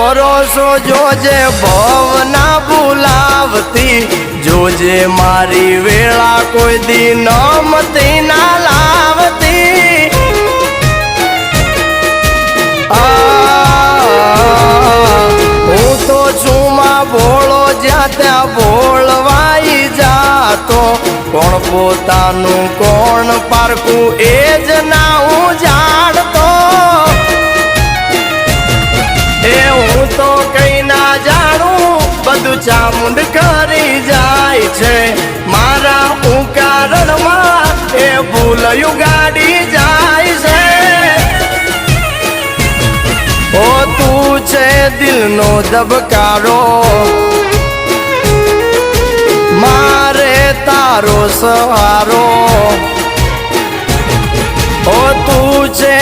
ભરોસો જોજે ભવના ભૂલાવતી, જોજે મારી વેળા કોઈ દી નમતી ના લાવતી। હું તો છું માં ભોળો, જ્યાં ત્યાં ભોળવાઈ જાતો, કોણ પોતાનું કોણ પારકું એ જ ના હું જાણતો। એ હું તો કઈ ના જાણું, બધું ચામુંડ કરી જાય છે મારા ઉકારણમાં, એ ભૂલયું ગાડી જાય છે। ઓ તું છે દિલનો ધબકારો, મારે તારો સહારો। ઓ તું છે